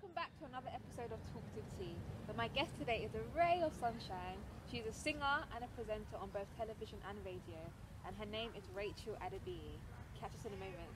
Welcome back to another episode of Talk to Tea. But my guest today is a ray of sunshine. She's a singer and a presenter on both television and radio, and her name is Rachael Adebiyi. Catch us in a moment.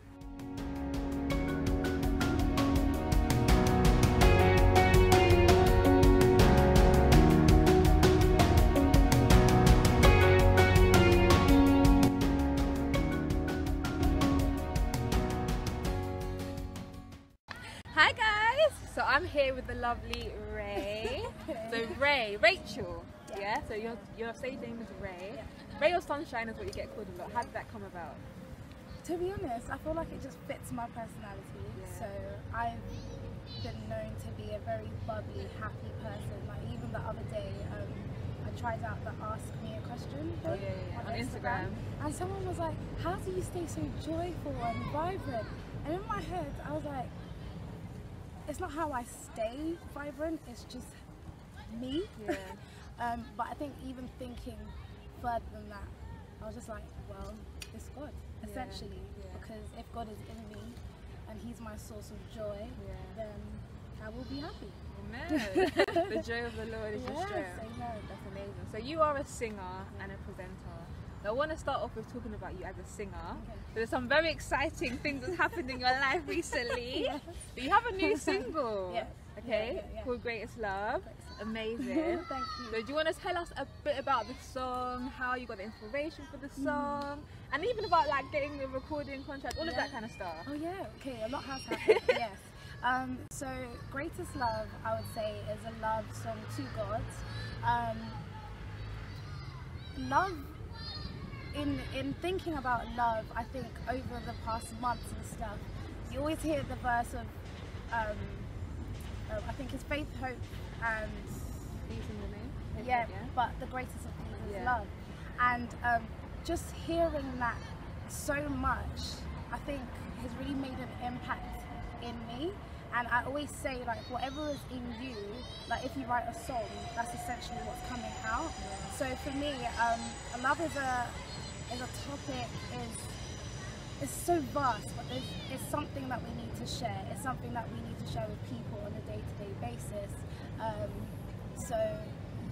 Hi guys! So I'm here with the lovely Ray. So Rachael, yeah? So your stage name is Ray. Yeah. Ray of Sunshine is what you get called a lot. How did that come about? To be honest, I feel like it just fits my personality. Yeah. So I've been known to be a very bubbly, happy person. Like even the other day, I tried out the Ask Me a Question thing On Instagram. and someone was like, "How do you stay so joyful and vibrant?" And in my head, I was like, it's not how I stay vibrant, it's just me. Yeah. But I think even thinking further than that, I was just like, well, it's God, essentially. Yeah. Because if God is in me and He's my source of joy, then I will be happy. Amen. The joy of the Lord is your Yes, strength. amen. That's amazing. So you are a singer and a presenter. I want to start off with talking about you as a singer. Okay. There's some very exciting things that's happened in your life recently. Yes. You have a new single, Yes. okay, Yeah. called Greatest Love. Greatest Amazing. Thank you. So do you want to tell us a bit about the song, how you got the inspiration for the song, and even about like getting the recording contract, all of that kind of stuff? Oh yeah, okay, a lot has happened, yes. So Greatest Love, I would say, is a love song to God. Love, in thinking about love, I think over the past months and stuff, you always hear the verse of, I think it's faith, hope, and These in the name? yeah, but the greatest of these is love. And just hearing that so much, I think has really made an impact in me. And I always say, like, whatever is in you, like if you write a song, that's essentially what's coming out. So for me, love is a topic, is so vast, but it's something that we need to share. It's something that we need to share with people on a day-to-day basis. So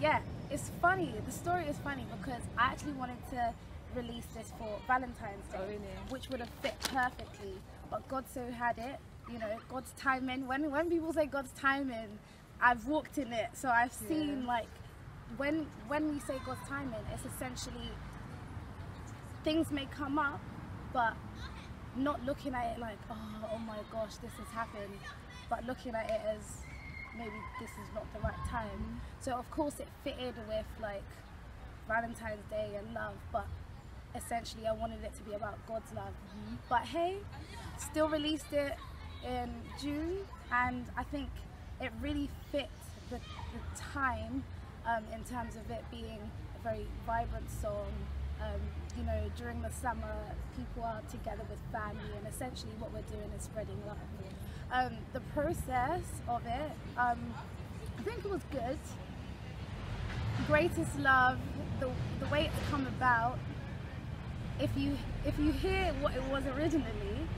yeah, it's funny. The story is funny because I actually wanted to release this for Valentine's Day, which would have fit perfectly, but God so had it. You know, God's timing. When people say God's timing, I've walked in it, so I've seen like when we say God's timing, it's essentially things may come up, but not looking at it like, oh my gosh, this has happened, but looking at it as maybe this is not the right time. So of course it fitted with like Valentine's Day and love, but essentially I wanted it to be about God's love. But hey, still released it in June, and I think it really fit the time in terms of it being a very vibrant song. You know, during the summer, people are together with family, and essentially what we're doing is spreading love. The process of it, I think it was good. Greatest Love, the way it's come about, if you hear what it was originally,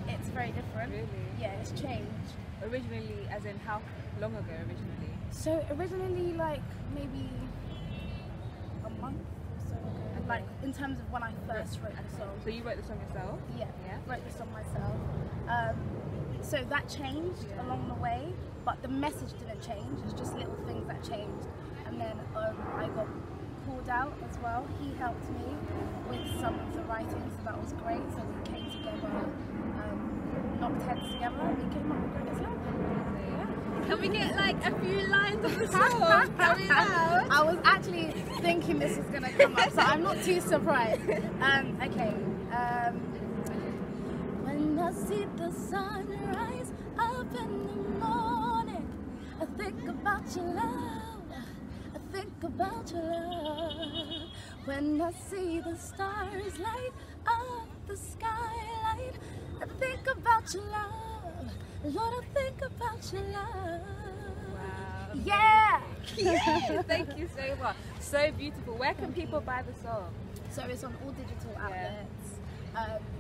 it's very different. Really? Yeah, it's changed. Originally, as in how long ago originally? So originally, like maybe a month or so ago. Like in terms of when I first wrote the song. So you wrote the song yourself? Yeah, wrote the song myself. So that changed along the way, but the message didn't change. It's just little things that changed. And then I got called out as well. He helped me with some of the writing, so that was great. So we came together, knocked heads together, we came up with Greatest Love. Can we get like a few lines of the song? I was actually thinking this was gonna come up, so I'm not too surprised. Okay. When I see the sun rise up in the morning, I think about your love. I think about your love. When I see the stars light up the skylight, I think about your love. Lord, I think about your love. Wow. Yeah! Thank you so much. So beautiful. Where can people buy the song? So it's on all digital outlets.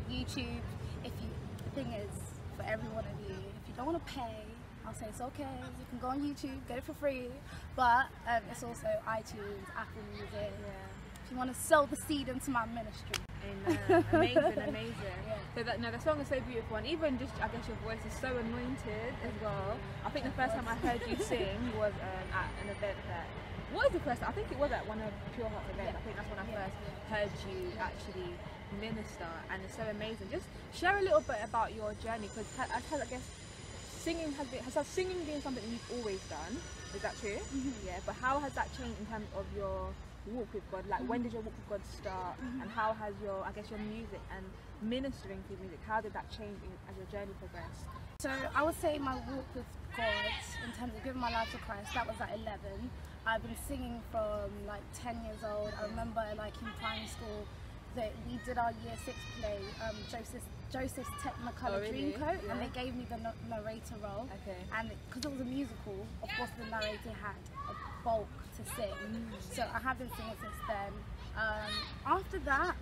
YouTube, the thing is, for every one of you, if you don't want to pay, I'll say it's okay. You can go on YouTube, get it for free. But it's also iTunes, Apple Music. Yeah. If you want to sow the seed into my ministry. Amen. Amazing, amazing. Yeah. So that, no, the song is so beautiful, and even just, I guess your voice is so anointed as well. I think the first time I heard you sing was at an event that, what is the first time? I think it was at one of Pure Heart's events. I think that's when I first heard you actually minister, and it's so amazing. Just share a little bit about your journey, because I guess singing has singing been something you've always done? Is that true? Yeah, but how has that changed in terms of your walk with God? Like, when did your walk with God start, and how has your, I guess, your music and ministering through music, how did that change as your journey progressed? So I would say my walk with God, in terms of giving my life to Christ, that was at 11. I've been singing from like 10 years old. I remember like in primary school that we did our year 6 play, Joseph's Technicolor Dreamcoat, and they gave me the narrator role. And because it was a musical, of course the narrator had a bulk to sing. So I have been singing since then. After that,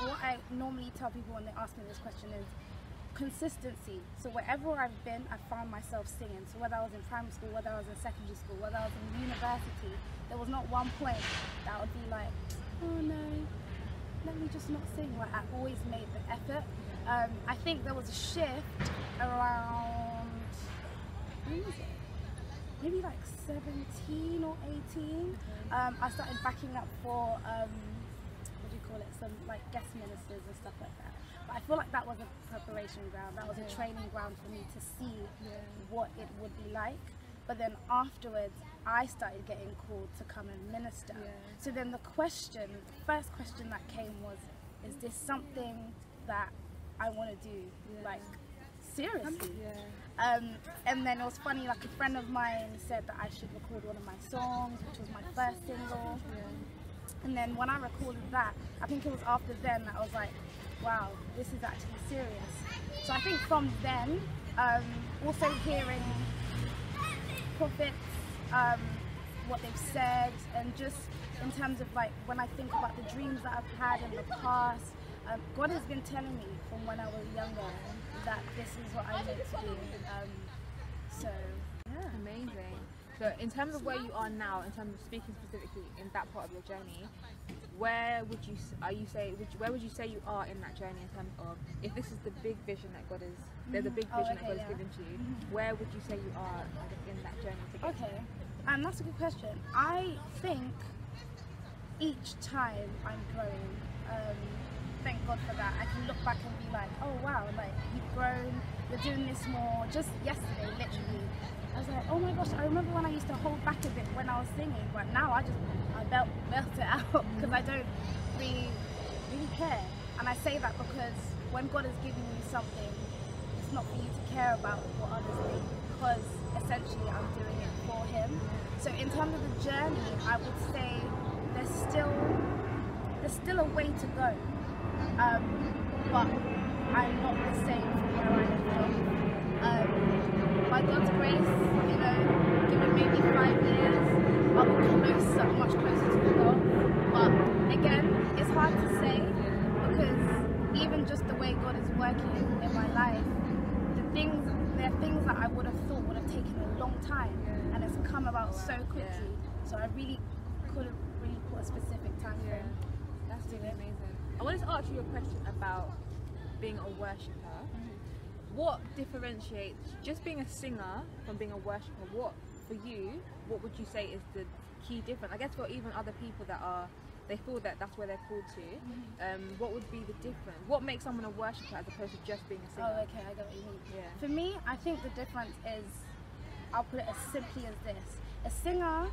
what I normally tell people when they ask me this question is consistency. So wherever I've been, I found myself singing. So whether I was in primary school, whether I was in secondary school, whether I was in university, there was not one point that I would be like, oh no, let me just not sing. Like, I always made the effort. I think there was a shift around, when was it? Maybe like 17 or 18. I started backing up for, what do you call it, some like guest ministers and stuff like that. But I feel like that was a preparation ground, that was a training ground for me to see what it would be like. But then afterwards, I started getting called to come and minister. So then the first question that came was, is this something that I want to do, like, seriously? And then it was funny, like a friend of mine said that I should record one of my songs, which was my first single. And then when I recorded that, I think it was after then that I was like, wow, this is actually serious. So I think from then, also hearing prophets, what they've said, and just in terms of like when I think about the dreams that I've had in the past, God has been telling me from when I was younger that this is what I need to do. So yeah, amazing. So in terms of where you are now, in terms of speaking specifically in that part of your journey, where would you say you are in that journey in terms of, if this is the big vision that God is, there's a big vision that God has given to you, where would you say you are in that journey to get okay, and that's a good question. I think each time I'm growing, thank God for that. I can look back and be like, oh wow, like you've grown, you're doing this more. Just yesterday, literally, I was like, oh my gosh, I remember when I used to hold back a bit when I was singing, but now I belt it out because I don't really care. And I say that because when God is giving you something, it's not for you to care about what others think, because essentially I'm doing it for Him. So in terms of the journey, I would say there's still a way to go, but I'm not the same from where I am from. By God's grace, you know, given maybe 5 years, I'll be much closer to the goal. But again, it's hard to say, because even just the way God is working in my life, there are things that I would have thought would have taken a long time, and it's come about so quickly. So I really couldn't really put a specific time frame. That's really amazing. I wanted to ask you a question about being a worshipper. What differentiates just being a singer from being a worshipper? What, for you, what would you say is the key difference? I guess for even other people that they feel that that's where they're called to, what would be the difference? What makes someone a worshipper as opposed to just being a singer? Oh, okay, I get what you mean. For me, I think the difference is, I'll put it as simply as this. A singer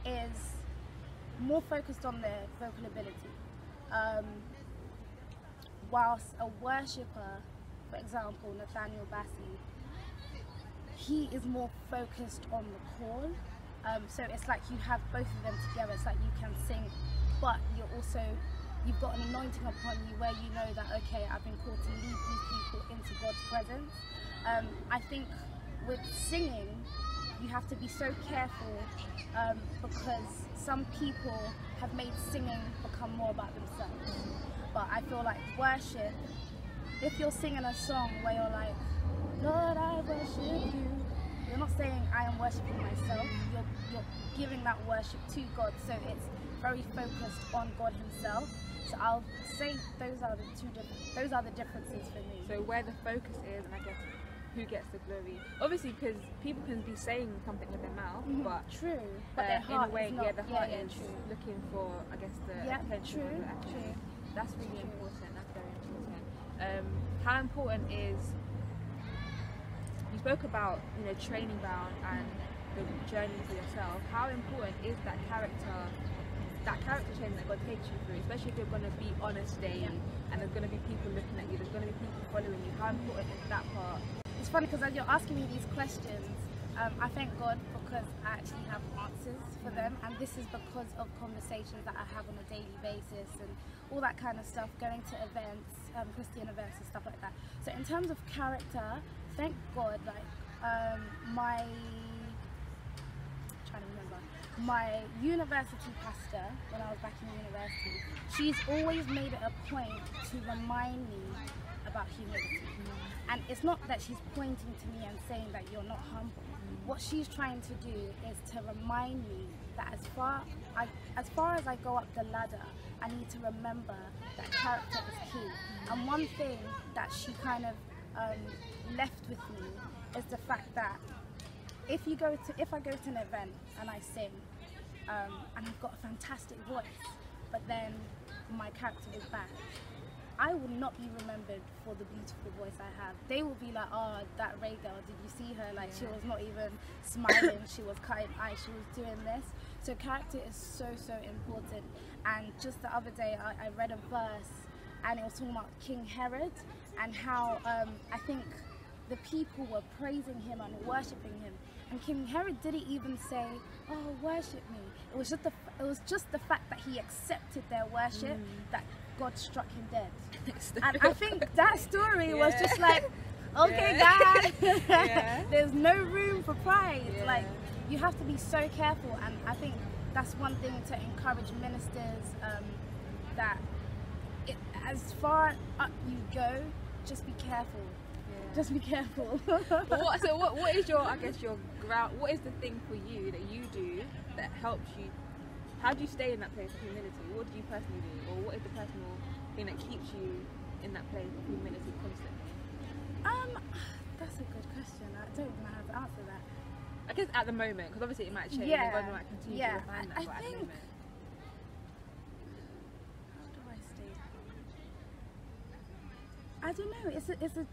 is more focused on their vocal ability, whilst a worshipper, for example, Nathaniel Bassey, he is more focused on the call. So it's like you have both of them together. It's like you can sing, but you've got an anointing upon you where you know that, okay, I've been called to lead these people into God's presence. I think with singing, you have to be so careful, because some people have made singing become more about themselves. But I feel like worship, if you're singing a song where you're like, Lord, I worship you, you're not saying I am worshiping myself, you're giving that worship to God, so it's very focused on God himself. So I'll say those are the differences for me. So where the focus is, and I guess who gets the glory, obviously, because people can be saying something with their mouth, but true, but their heart in a way, is not. the heart is true. looking for, I guess, the attention of the action. That's really important. That's very important. How important is, you spoke about, you know, training ground and the journey for yourself. How important is that character training that God takes you through, especially if you're going to be on a stage and there's going to be people looking at you, there's going to be people following you? How important is that part? It's funny because as you're asking me these questions, I thank God because I actually have answers for them, and this is because of conversations that I have on a daily basis and all that kind of stuff, going to events, Christian events and stuff like that. So in terms of character, thank God, like my university pastor, when I was back in university, she's always made it a point to remind me about humility. And it's not that she's pointing to me and saying that you're not humble. What she's trying to do is to remind me that as far as I go up the ladder, I need to remember that character is key. And one thing that she kind of left with me is the fact that if I go to an event and I sing, and I've got a fantastic voice, but then my character is bad, I will not be remembered for the beautiful voice I have. They will be like, oh, that Ray girl, did you see her? Like, she was not even smiling, she was cutting eyes, she was doing this. So character is so, so important. And just the other day, I read a verse, and it was talking about King Herod, and how I think the people were praising him and worshipping him. And King Herod didn't even say, oh, worship me. It was just the fact that he accepted their worship that God struck him dead. And I think that story was just like, okay, guys, there's no room for pride. Like, you have to be so careful. And I think that's one thing to encourage ministers, that as far up you go, just be careful. Just be careful. What is your, I guess, your ground? What is the thing for you that you do that helps you? How do you stay in that place of humility? What do you personally do, or what is the personal thing that keeps you in that place of humility constantly? That's a good question. I don't even know how to answer that. I guess at the moment, because obviously it might change. Yeah. God might continue to refine that. I But think. at the moment, How do I stay? I don't know.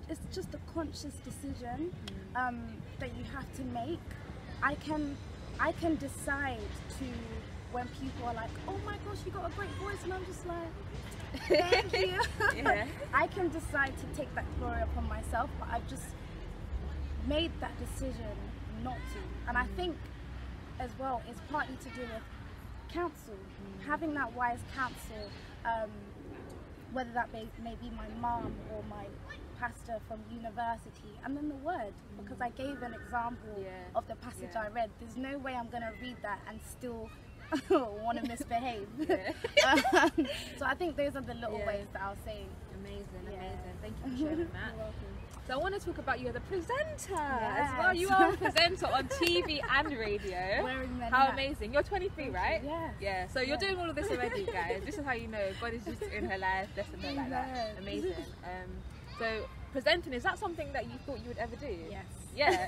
It's just a conscious decision that you have to make. I can decide to, when people are like, oh my gosh, you got a great voice, and I'm just like, thank you. I can decide to take that glory upon myself, but I've just made that decision not to. And I think as well, it's partly to do with counsel, having that wise counsel, whether that may be my mom or my pastor from university, and then the word, because I gave an example of the passage I read. There's no way I'm going to read that and still want to misbehave. So I think those are the little ways that I'll say. Amazing. Thank you for sharing that. You're welcome. So I want to talk about you as a presenter as well. You are a presenter on TV and radio. Wearing many How hats. amazing. You're 23, right? Yes. Yeah. So you're doing all of this already, guys. This is how you know God is just in her life, blessing her like that. Amazing. So presenting, is that something that you thought you would ever do? Yes. Yeah.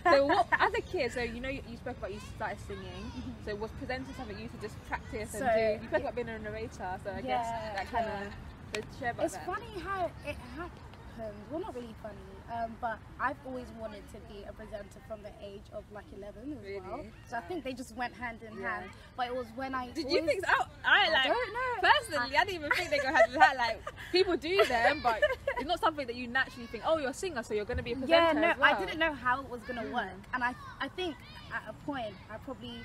So what, as a kid, so you know you spoke about you started singing. So was presenting something you used to just practice and do? You spoke about being a narrator, so I guess that kind of, so share about that. It's funny how it happened. Well, not really funny, but I've always wanted to be a presenter from the age of like 11 as well. So I think they just went hand in hand. But it was when I Did you think so? I don't know. Personally, I didn't even think they go hand in hand. Like, people do them, but it's not something that you naturally think, oh, you're a singer, so you're going to be a presenter. Yeah, no, as well. I didn't know how it was going to work. And I think at a point, I probably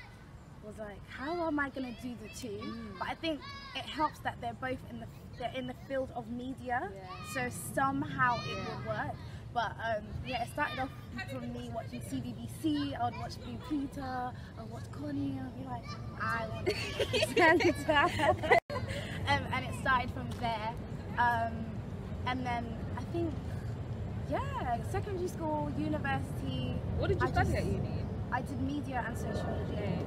was like, how am I going to do the two? But I think it helps that they're both in the field of media, so somehow it would work. But it started off from me watching CBBC. I would watch Blue Peter, I would watch Connie, and I'd be like, I want to be a presenter. And it started from there. And then I think, Yeah, secondary school, university. What did you study at uni? I did media and sociology. Okay.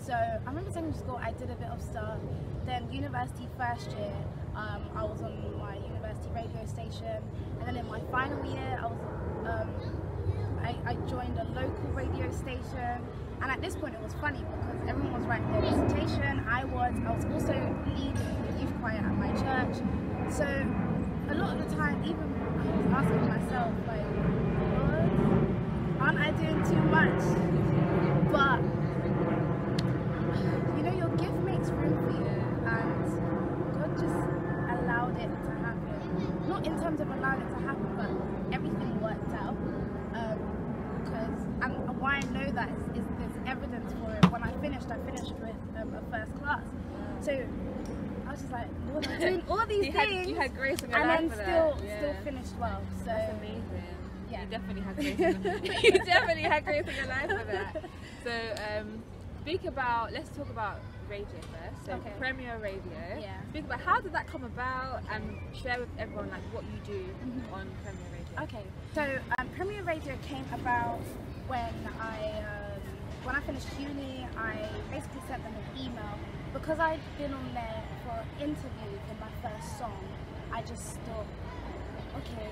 So I remember secondary school, I did a bit of stuff. Then university first year, I was on my university radio station, and then in my final year, I joined a local radio station. And at this point, it was funny because everyone was writing their dissertation. I was also leading the youth choir at my church. So a lot of the time, even I was asking myself, like, Lord, aren't I doing too much? But you know, your gift makes room for you, and God just allowed it to happen. Not in terms of allowing it to happen, but everything worked out. And why I know that is there's evidence for it. When I finished with a first class. So I was just like, Lord, I'm doing all these things. You had grace in your and life then for still that. finished well. So That's amazing. Yeah. You definitely had grace. You definitely had grace in your life for that. So let's talk about radio first. So Premier Radio. Yeah. Speak about how did that come about, and share with everyone like what you do on Premier Radio. Okay. So Premier Radio came about when I finished uni. I basically sent them an email because I'd been on there for an interview for my first song. I just thought, okay,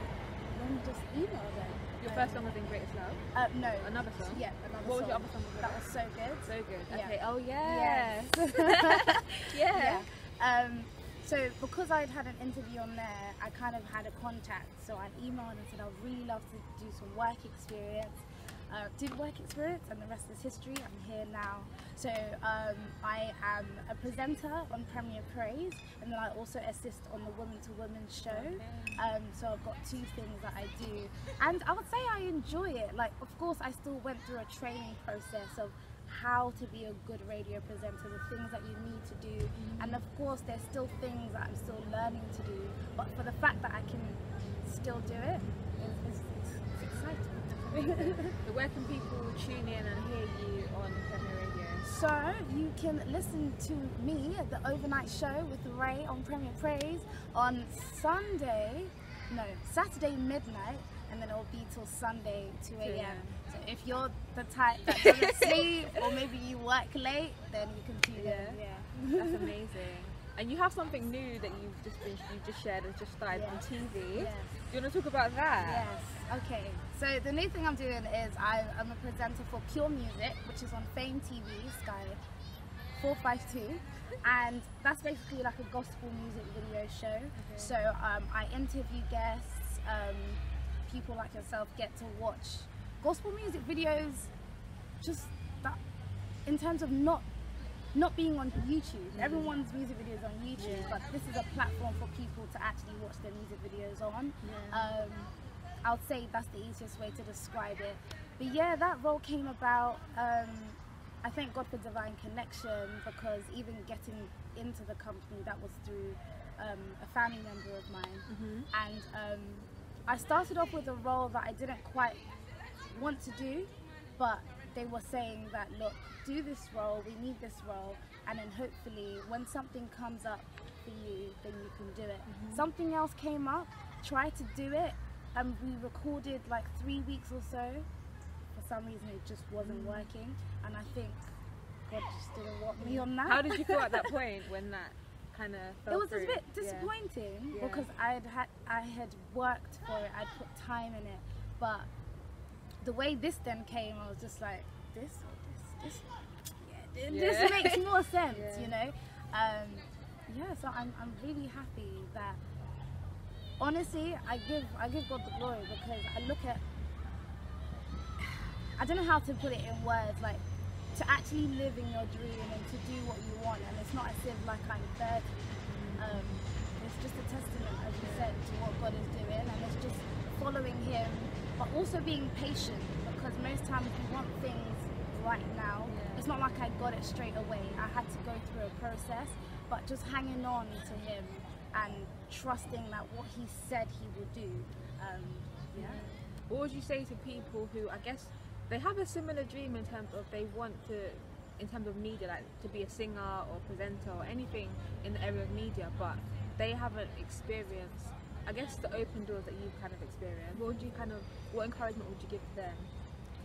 let me just email them. Your first song was In Greatest Love? No. Another song? Yeah, another What song. was your other song? That was So Good. So Good. Yeah. Okay. Oh yes. Yes. Yeah. So because I'd had an interview on there, I kind of had a contact. So I emailed and said I'd really love to do some work experience. Did work experience, and the rest is history. I'm here now. So I am a presenter on Premier Praise, and then I also assist on the Woman to Woman show. So I've got two things that I do, and I would say I enjoy it. Like, of course, I still went through a training process of how to be a good radio presenter, the things that you need to do, and of course there's still things that I'm still learning to do, but for the fact that I can still do it is exciting. So where can people tune in and hear you on Premier Radio? So you can listen to me at the overnight show with Ray on Premier Praise on Saturday midnight, and then it'll be till Sunday 2 a.m. So if you're the type that doesn't sleep, or maybe you work late, then you can tune in. Yeah, that's amazing. And you have something new that you've just shared and just started on TV. Yes. Do you want to talk about that? Yes. Okay. So the new thing I'm doing is I'm a presenter for Pure Music, which is on Fame TV, Sky 452, and that's basically like a gospel music video show. So I interview guests. People like yourself get to watch gospel music videos, just that in terms of not being on YouTube. Everyone's music videos on YouTube, but this is a platform for people to actually watch their music videos on. I would say that's the easiest way to describe it. But yeah, that role came about. I thank God for divine connection, because even getting into the company, that was through a family member of mine. And I started off with a role that I didn't quite want to do, but they were saying that, look, do this role, we need this role, and then hopefully when something comes up for you, then you can do it. Something else came up, tried to do it, and we recorded like 3 weeks or so. For some reason it just wasn't working, and I think God just didn't want me on that. How did you feel at that point when that kind of fell It was through? a bit disappointing because I had worked for it, I'd put time in it, but the way this then came, I was just like, this makes more sense, you know. So I'm really happy that, honestly, I give God the glory, because I look at, I don't know how to put it in words, like to actually live in your dream and to do what you want, and it's not as if like I'm 30. It's just a testament, as you said, to what God is doing, and it's just following Him, but also being patient, because most times we want things right now. It's not like I got it straight away. I had to go through a process, but just hanging on to Him and trusting that what He said He will do. What would you say to people who, I guess, they have a similar dream in terms of they want to, in terms of media, like to be a singer or presenter or anything in the area of media, but they haven't experienced I guess the open doors that you've kind of experienced, what encouragement would you give to them?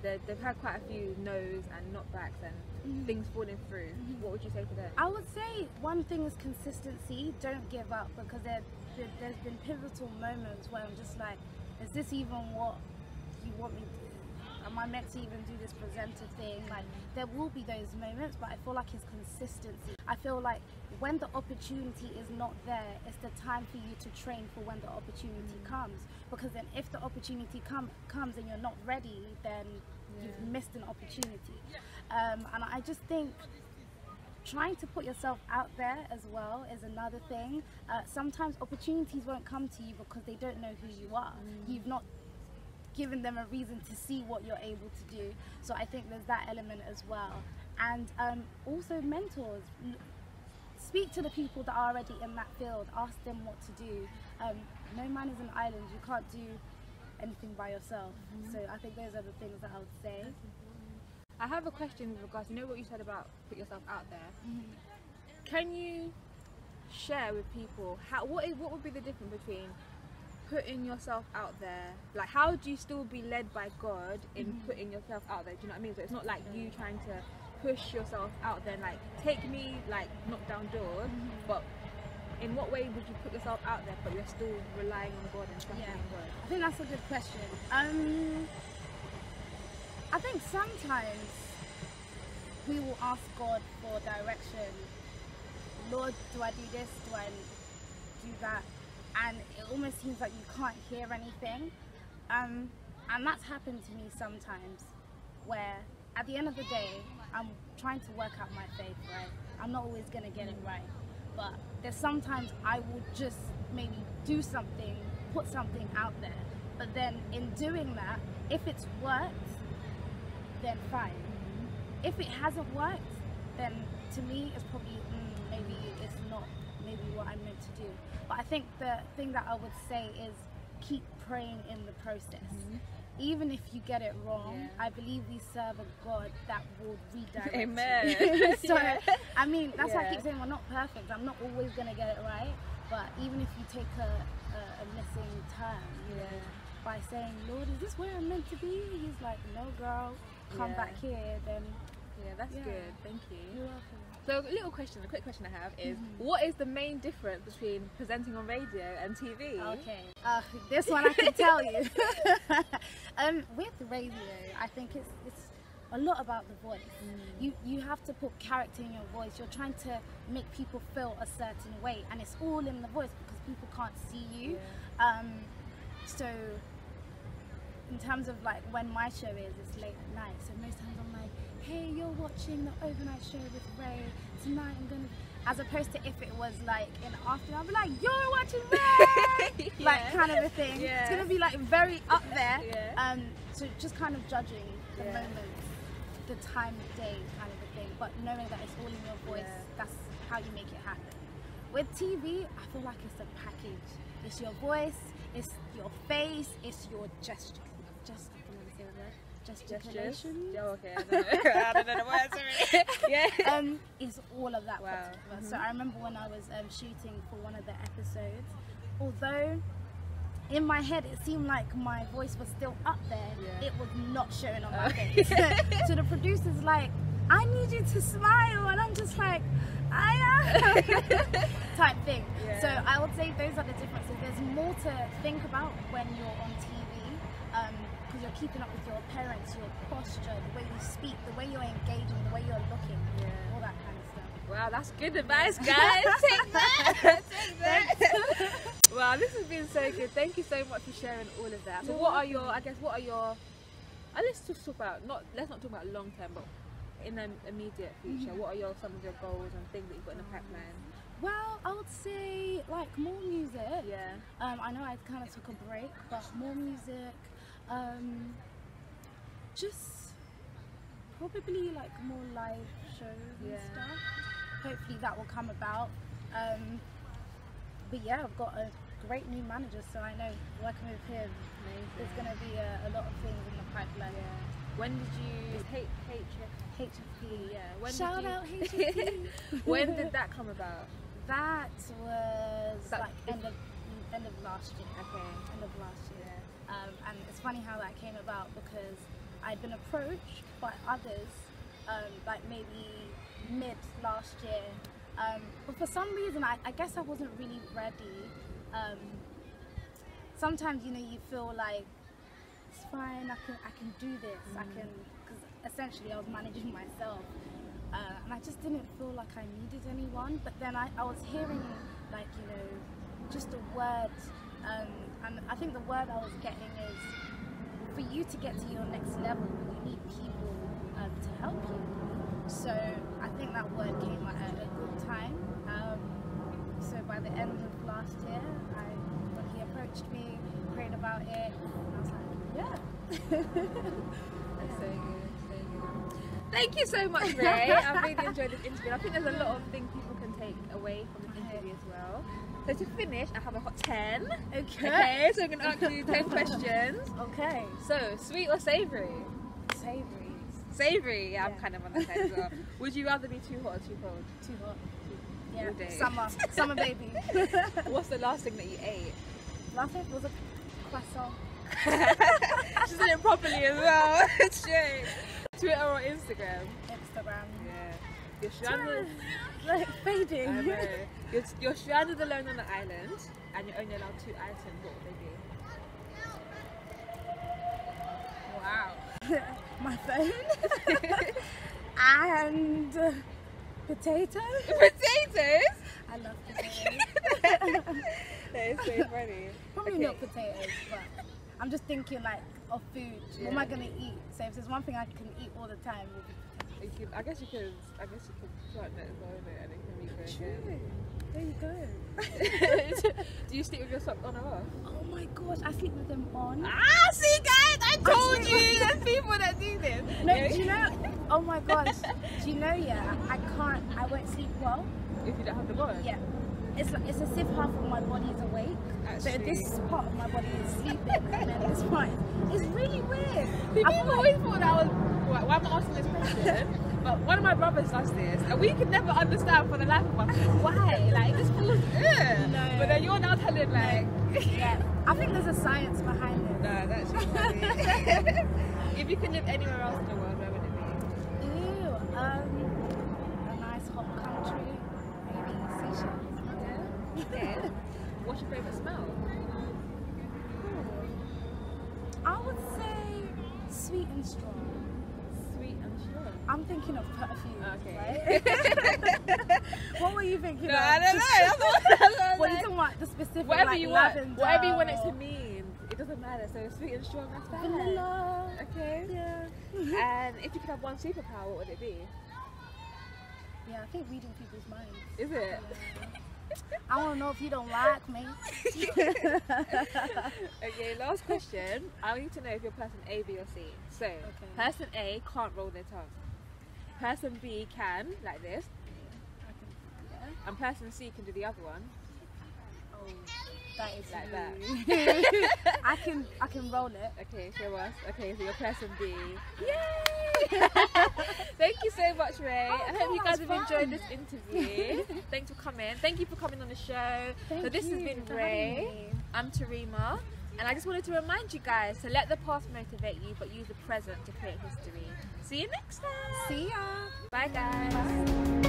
They've had quite a few no's and knockbacks and things falling through. What would you say to them? I would say one thing is consistency. Don't give up, because there's been pivotal moments where I'm just like, is this even what you want me to do? Am I meant to even do this presenter thing? Like, there will be those moments, but I feel like it's consistency. I feel like when the opportunity is not there, it's the time for you to train for when the opportunity comes. Because then if the opportunity comes and you're not ready, then you've missed an opportunity. And I just think trying to put yourself out there as well is another thing. Sometimes opportunities won't come to you because they don't know who you are. You've not given them a reason to see what you're able to do. So I think there's that element as well. And also mentors. Speak to the people that are already in that field. Ask them what to do. No man is an island. You can't do anything by yourself. So I think those are the things that I would say. I have a question with regards, you know what you said about put yourself out there. Can you share with people what would be the difference between putting yourself out there, like how do you still be led by God in putting yourself out there? Do you know what I mean? So it's not like you trying to push yourself out there, like take me, like knock down doors, but in what way would you put yourself out there but you're still relying on God and trusting in God? I think that's a good question. I think sometimes we will ask God for direction. Lord, do I do this? Do I do that? And it almost seems like you can't hear anything. And that's happened to me sometimes, where at the end of the day, I'm trying to work out my faith, right? I'm not always gonna get it right. But there's sometimes I will just maybe do something, put something out there. But then in doing that, if it's worked, then fine. If it hasn't worked, then to me it's probably maybe it's not maybe what I'm meant to do. But I think the thing that I would say is keep praying in the process. Even if you get it wrong, I believe we serve a God that will redirect Amen. So I mean, that's why I keep saying we're not perfect. I'm not always gonna get it right, but even if you take a missing turn, you know, by saying, Lord, is this where I'm meant to be? He's like, no girl, come back here, then that's good, thank you. You're welcome. So a quick question I have is, what is the main difference between presenting on radio and TV? Okay, this one I can tell you. With radio, I think it's a lot about the voice. You have to put character in your voice. You're trying to make people feel a certain way, and it's all in the voice because people can't see you. So in terms of like when my show is, it's late at night, so most times I'm like, hey, you're watching the overnight show with Ray, tonight I'm gonna, as opposed to if it was like in the afternoon, I'll be like, you're watching Ray, like kind of a thing. It's gonna be like very up there. So just kind of judging the moments, the time of day kind of a thing, but knowing that it's all in your voice, that's how you make it happen. With TV, I feel like it's a package. It's your voice, it's your face, it's your gesture. Gesticulation. Oh, okay, I don't know the words. It's all of that. Wow. So I remember when I was shooting for one of the episodes, although in my head it seemed like my voice was still up there, it was not showing on my face. So the producer's like, I need you to smile, and I'm just like, I am type thing. So I would say those are the differences. There's more to think about when you're on TV, because you're keeping up with your appearance, your posture, the way you speak, the way you're engaging, the way you're looking, all that kind of stuff. Wow, that's good advice, guys. Take that. Take that. Wow, this has been so good. Thank you so much for sharing all of that. So what are your, let's just talk about, let's not talk about long term, but in the immediate future, what are some of your goals and things that you've got in the pipeline? Well, I would say like more music. I know I kind of took a break, but more music. Just probably like more live shows and stuff. Hopefully that will come about. But yeah, I've got a great new manager, so I know working with him, there's going to be a lot of things in the pipeline. When did you HFP? Shout out HFP. When did that come about? That was like end end of last year. Okay. End of last year. And it's funny how that came about because I'd been approached by others, like maybe mid last year. But for some reason, I guess I wasn't really ready. Sometimes, you know, you feel like it's fine. I can do this. I can, because essentially I was managing myself, and I just didn't feel like I needed anyone. But then I was hearing, like, you know, just a word, and I think the word I was getting is, for you to get to your next level, you need people to help you. So I think that word came at a good time. So by the end of last year, when he approached me, prayed about it, and I was like, yeah. That's so good, so good. Thank you so much, Ray. I really enjoyed this interview. I think there's a lot of things people can take away from this interview as well. So to finish, I have a hot 10. Okay, so I'm going to ask you 10 questions. Okay. So, sweet or savoury? Savoury. Savoury, yeah, I'm kind of on the side as well. Would you rather be too hot or too cold? Too hot. Yeah, All day. Summer baby. What's the last thing that you ate? Last thing was a croissant. She did it properly as well. Straight. Twitter or Instagram? Instagram. Yeah. You're stranded. Like fading. I know. You're stranded alone on the island, and you're only allowed 2 items. What would they be? Wow. My phone. And potatoes. Potatoes? I love potatoes. That is so funny. Probably not potatoes, but I'm just thinking like of food. What am I gonna eat? So if there's one thing I can eat all the time, it would be potatoes. I guess you could plant that as well, and it can be good. True. There you go. Do you sleep with your socks on or off? Oh my gosh, I sleep with them on. Ah, see guys, I told you there's people that do this. No, do you know? Oh my gosh, do you know? Yeah, I won't sleep well if you don't have the body. Yeah, it's as if half of my body is awake. Actually. So this part of my body is sleeping, and then this part it's really weird. I've always thought that was why am I asking this question? But one of my brothers does this, and we can never understand for the life of us why. Like it just feels No. But then you're now telling like yeah, I think there's a science behind it. No, that's just funny. If you could live anywhere else in the world, where would it be? Ew, a nice hot country, maybe Seychelles. Yeah. Okay. What's your favourite smell? I would say sweet and strong. Sweet and strong. I'm thinking of perfume. Okay. Right? What were you thinking of? I don't know. What are you talking about? The specific Whatever like you want. lavender Whatever you want it or to mean. It doesn't matter. So sweet and strong, that's fine. vanilla. Okay. Yeah. And if you could have one superpower, what would it be? Yeah, I think reading people's minds. Is it? Yeah. I want to know if you don't like me. Okay, last question. I need to know if you're person A, B or C. So, person A can't roll their tongue. Person B can, like this. And person C can do the other one. Oh, that is like rude. that. I can roll it. Okay, show us. Okay, so you're person B. Yay! Thank you so much, Ray. I hope you guys have enjoyed this interview. Thanks for coming. Thank you for coming on the show. So this has been Ray. I'm Tarima. And I just wanted to remind you guys to let the past motivate you, but use the present to create history. See you next time. See ya. Bye, guys. Bye.